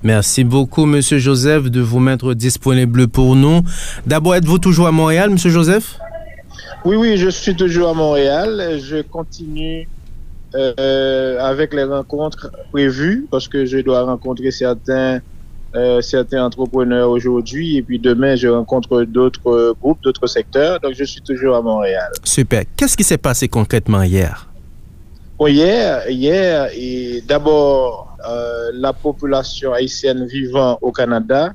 Merci beaucoup, Monsieur Joseph, de vous mettre disponible pour nous. D'abord, êtes-vous toujours à Montréal, Monsieur Joseph? Oui, je suis toujours à Montréal. Je continue avec les rencontres prévues parce que je dois rencontrer certains entrepreneurs aujourd'hui et puis demain, je rencontre d'autres groupes, d'autres secteurs. Donc, je suis toujours à Montréal. Super. Qu'est-ce qui s'est passé concrètement hier? Bon, hier, et d'abord, la population haïtienne vivant au Canada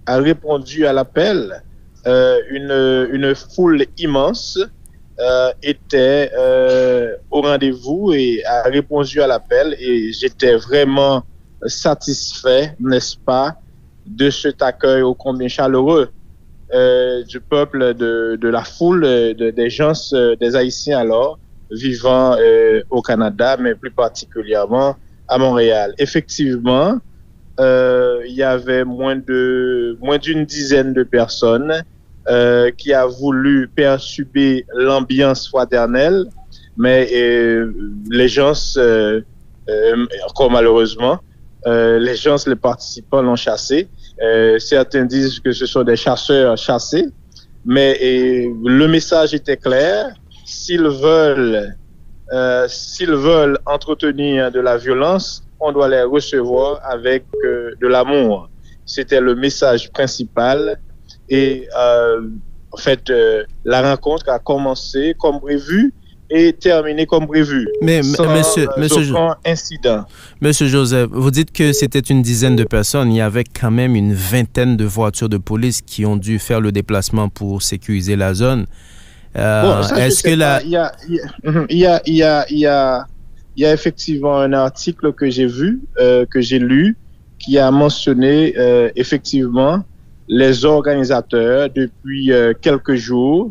a répondu à l'appel. Une foule immense était au rendez-vous et a répondu à l'appel. Et j'étais vraiment satisfait, n'est-ce pas, de cet accueil ô combien chaleureux du peuple, de la foule, des gens, des Haïtiens alors, vivant au Canada, mais plus particulièrement à Montréal. Effectivement, il y avait moins d'une dizaine de personnes qui a voulu perturber l'ambiance fraternelle, mais les gens, encore malheureusement, les participants l'ont chassé. Certains disent que ce sont des chasseurs chassés, mais le message était clair. S'ils veulent entretenir de la violence, on doit les recevoir avec de l'amour. C'était le message principal. Et en fait, la rencontre a commencé comme prévu et terminé comme prévu. Mais monsieur incident. Monsieur Joseph, vous dites que c'était une dizaine de personnes. Il y avait quand même une vingtaine de voitures de police qui ont dû faire le déplacement pour sécuriser la zone. Est-ce que il y a effectivement un article que j'ai vu, que j'ai lu, qui a mentionné effectivement les organisateurs depuis quelques jours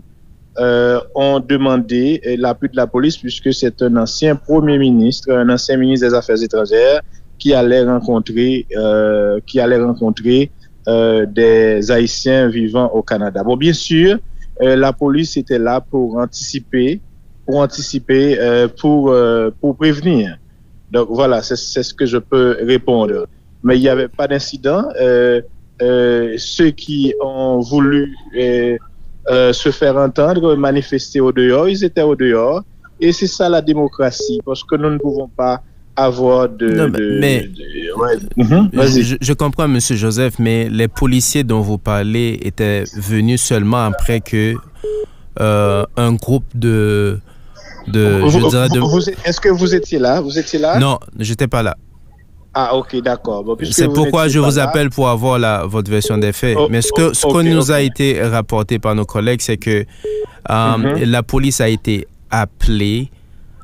ont demandé l'appui de la police puisque c'est un ancien premier ministre, un ancien ministre des Affaires étrangères qui allait rencontrer des Haïtiens vivant au Canada. Bon, bien sûr, la police était là pour anticiper, pour prévenir. Donc voilà, c'est ce que je peux répondre. Mais il n'y avait pas d'incident. Ceux qui ont voulu se faire entendre, manifester au dehors, ils étaient au dehors. Et c'est ça la démocratie, parce que nous ne pouvons pas avoir Je comprends, Monsieur Joseph, mais les policiers dont vous parlez étaient venus seulement après que un groupe Est-ce que vous étiez là? Vous étiez là? Non, j'étais pas là. Ah, ok, d'accord. Bon, c'est pourquoi je vous appelle pour avoir votre version des faits. Mais ce que nous a été rapporté par nos collègues, c'est que la police a été appelée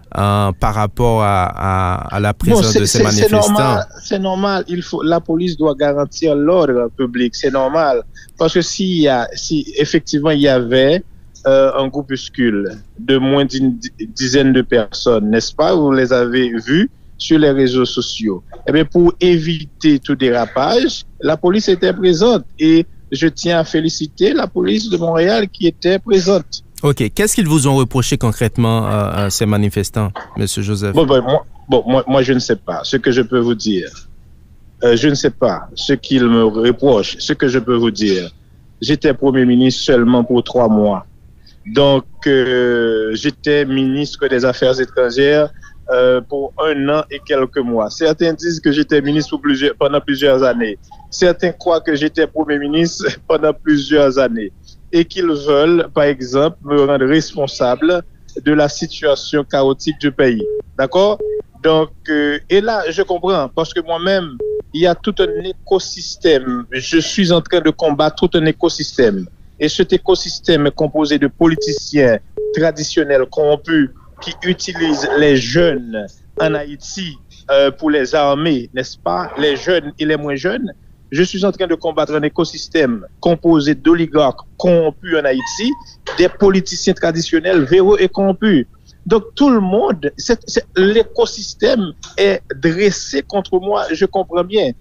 par rapport à la présence de ces manifestants. C'est normal. La police doit garantir l'ordre public. C'est normal. Parce que si effectivement il y avait un groupuscule de moins d'une dizaine de personnes, n'est-ce pas? Vous les avez vus sur les réseaux sociaux. Eh bien, pour éviter tout dérapage, la police était présente et je tiens à féliciter la police de Montréal qui était présente. OK. Qu'est-ce qu'ils vous ont reproché concrètement à ces manifestants, M. Joseph? Moi, je ne sais pas. Ce que je peux vous dire, je ne sais pas ce qu'ils me reprochent. Ce que je peux vous dire, j'étais Premier ministre seulement pour 3 mois. Donc, j'étais ministre des Affaires étrangères pour 1 an et quelques mois. Certains disent que j'étais ministre pendant plusieurs années. Certains croient que j'étais Premier ministre pendant plusieurs années. Et qu'ils veulent, par exemple, me rendre responsable de la situation chaotique du pays. D'accord? Donc, et là, je comprends, parce que moi-même, il y a tout un écosystème. Je suis en train de combattre tout un écosystème. Et cet écosystème est composé de politiciens traditionnels corrompus qui utilisent les jeunes en Haïti pour les armer, n'est-ce pas? Les jeunes et les moins jeunes. Je suis en train de combattre un écosystème composé d'oligarques corrompus en Haïti, des politiciens traditionnels véreux et corrompus. Donc tout le monde, l'écosystème est dressé contre moi, je comprends bien.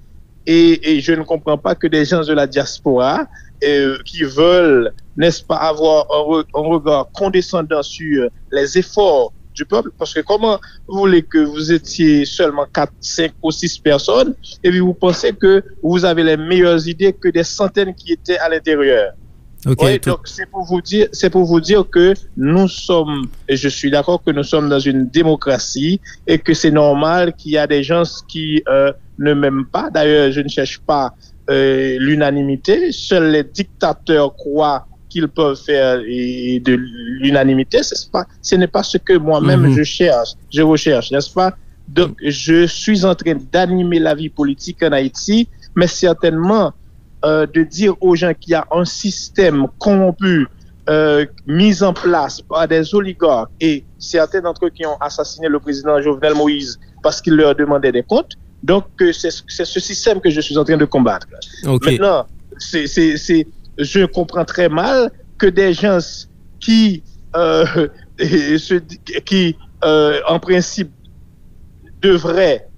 Et je ne comprends pas que des gens de la diaspora qui veulent, n'est-ce pas, avoir un regard condescendant sur les efforts du peuple, parce que comment vous voulez que vous étiez seulement 4, 5 ou 6 personnes, et puis vous pensez que vous avez les meilleures idées que des centaines qui étaient à l'intérieur. Okay, oui, donc c'est pour vous dire que nous sommes, et je suis d'accord que nous sommes dans une démocratie et que c'est normal qu'il y a des gens qui ne m'aiment pas. D'ailleurs, je ne cherche pas l'unanimité. Seuls les dictateurs croient qu'ils peuvent faire de l'unanimité. Ce n'est pas ce que moi-même je recherche, n'est-ce pas? Donc, je suis en train d'animer la vie politique en Haïti, mais certainement de dire aux gens qu'il y a un système corrompu mis en place par des oligarques et certains d'entre eux qui ont assassiné le président Jovenel Moïse parce qu'il leur demandait des comptes. Donc, c'est ce système que je suis en train de combattre. Okay. Maintenant, je comprends très mal que des gens qui en principe, devraient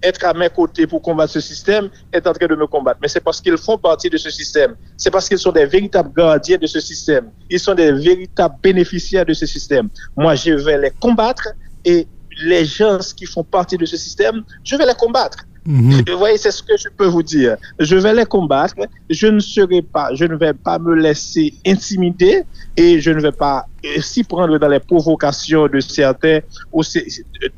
être à mes côtés pour combattre ce système, est en train de me combattre. Mais c'est parce qu'ils font partie de ce système. C'est parce qu'ils sont des véritables gardiens de ce système. Ils sont des véritables bénéficiaires de ce système. Moi, je vais les combattre et les gens qui font partie de ce système, je vais les combattre. Vous voyez, c'est ce que je peux vous dire. Je vais les combattre. Je ne vais pas me laisser intimider et je ne vais pas s'y prendre dans les provocations de certains ou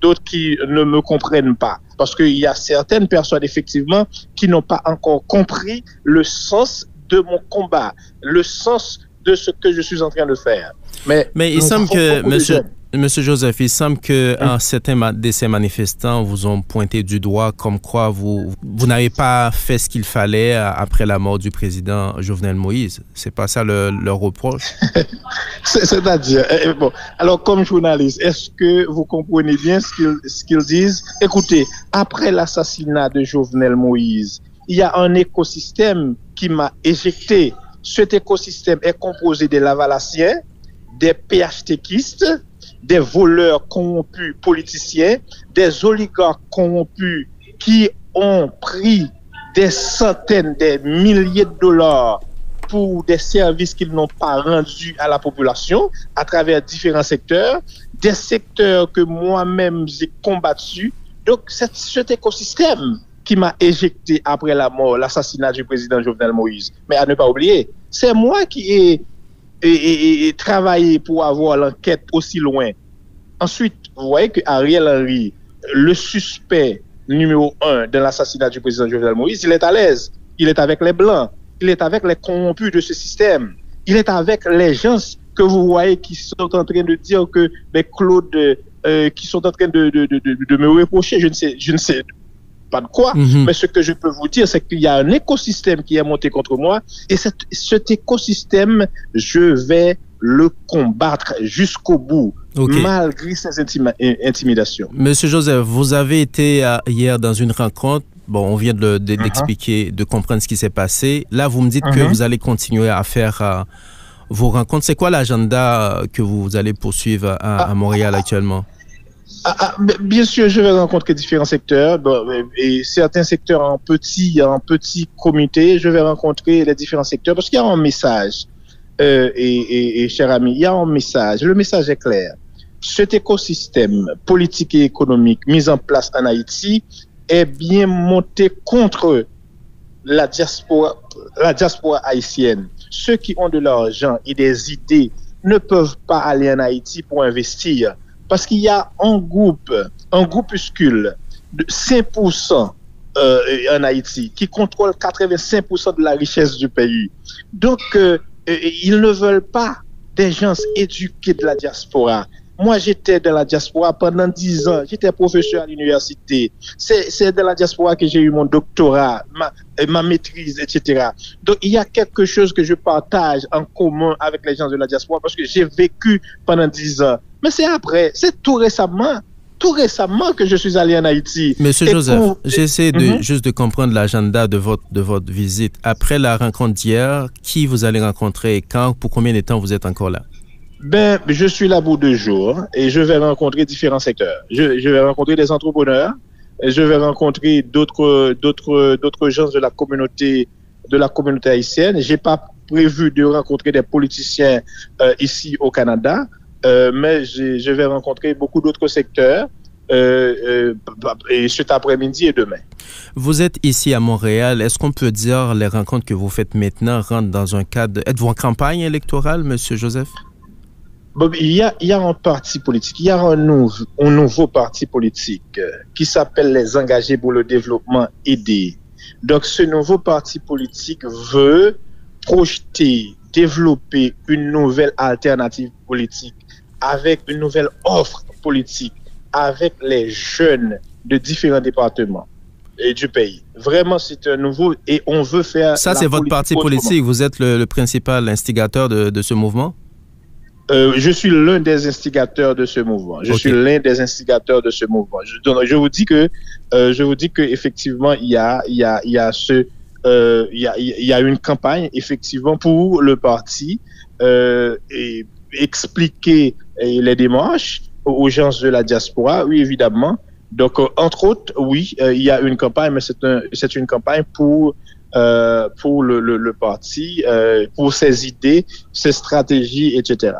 d'autres qui ne me comprennent pas. Parce qu'il y a certaines personnes, effectivement, qui n'ont pas encore compris le sens de mon combat, le sens de ce que je suis en train de faire. Mais il semble que, Monsieur Joseph, il semble que certains de ces manifestants vous ont pointé du doigt comme quoi vous n'avez pas fait ce qu'il fallait après la mort du président Jovenel Moïse. C'est pas ça leur reproche? C'est-à-dire, bon, alors comme journaliste, est-ce que vous comprenez bien ce qu'ils disent? Écoutez, après l'assassinat de Jovenel Moïse, il y a un écosystème qui m'a éjecté. Cet écosystème est composé des lavalassiens, des PHTKistes, des voleurs corrompus politiciens, des oligarques corrompus qui ont pris des centaines, des milliers de dollars pour des services qu'ils n'ont pas rendus à la population à travers différents secteurs, des secteurs que moi-même j'ai combattus. Donc, c'est cet écosystème qui m'a éjecté après la mort, l'assassinat du président Jovenel Moïse. Mais à ne pas oublier, c'est moi qui ai travailler pour avoir l'enquête aussi loin. Ensuite, vous voyez que Ariel Henry, le suspect numéro 1 de l'assassinat du président Jovenel Moïse, il est à l'aise. Il est avec les Blancs. Il est avec les corrompus de ce système. Il est avec les gens que vous voyez qui sont en train de dire que Claude, qui sont en train de me reprocher, je ne sais pas de quoi, mais ce que je peux vous dire, c'est qu'il y a un écosystème qui est monté contre moi, et cet écosystème, je vais le combattre jusqu'au bout, malgré ces intimidations. Monsieur Joseph, vous avez été hier dans une rencontre. Bon, on vient d'expliquer, de comprendre ce qui s'est passé. Là, vous me dites que vous allez continuer à faire vos rencontres. C'est quoi l'agenda que vous allez poursuivre à Montréal actuellement? Bien sûr, je vais rencontrer différents secteurs, et certains secteurs en petit comité. Je vais rencontrer les différents secteurs parce qu'il y a un message, cher ami, il y a un message. Le message est clair. Cet écosystème politique et économique mis en place en Haïti est bien monté contre la diaspora haïtienne. Ceux qui ont de l'argent et des idées ne peuvent pas aller en Haïti pour investir. Parce qu'il y a un groupuscule de 5% en Haïti qui contrôle 85% de la richesse du pays. Donc, ils ne veulent pas des gens éduqués de la diaspora. Moi, j'étais dans la diaspora pendant 10 ans. J'étais professeur à l'université. C'est de la diaspora que j'ai eu mon doctorat, ma maîtrise, etc. Donc, il y a quelque chose que je partage en commun avec les gens de la diaspora parce que j'ai vécu pendant 10 ans. Mais c'est tout récemment que je suis allé en Haïti. Monsieur Joseph, j'essaie juste de comprendre l'agenda de votre visite. Après la rencontre d'hier, qui vous allez rencontrer et quand, pour combien de temps vous êtes encore là? Je suis là pour 2 jours et je vais rencontrer différents secteurs. Je vais rencontrer des entrepreneurs, et je vais rencontrer d'autres gens de la communauté haïtienne. J'ai pas prévu de rencontrer des politiciens ici au Canada. mais je vais rencontrer beaucoup d'autres secteurs et cet après-midi et demain. Vous êtes ici à Montréal. Est-ce qu'on peut dire les rencontres que vous faites maintenant rentrent dans un cadre... Êtes-vous en campagne électorale, M. Joseph? Bob, il y a un parti politique, il y a un nouveau parti politique qui s'appelle les Engagés pour le développement aidé. Donc ce nouveau parti politique veut projeter, développer une nouvelle alternative politique avec une nouvelle offre politique avec les jeunes de différents départements et du pays. Vraiment, c'est un nouveau et on veut faire... Ça, c'est votre parti politique. Vous êtes le principal instigateur de ce mouvement? Je suis l'un des instigateurs de ce mouvement. Je suis l'un des instigateurs de ce mouvement. Je vous dis que effectivement il y a une campagne effectivement pour le parti et expliquer les démarches aux gens de la diaspora. Oui, évidemment. Donc entre autres, oui, il y a une campagne, mais c'est une campagne pour le parti, pour ses idées, ses stratégies, etc.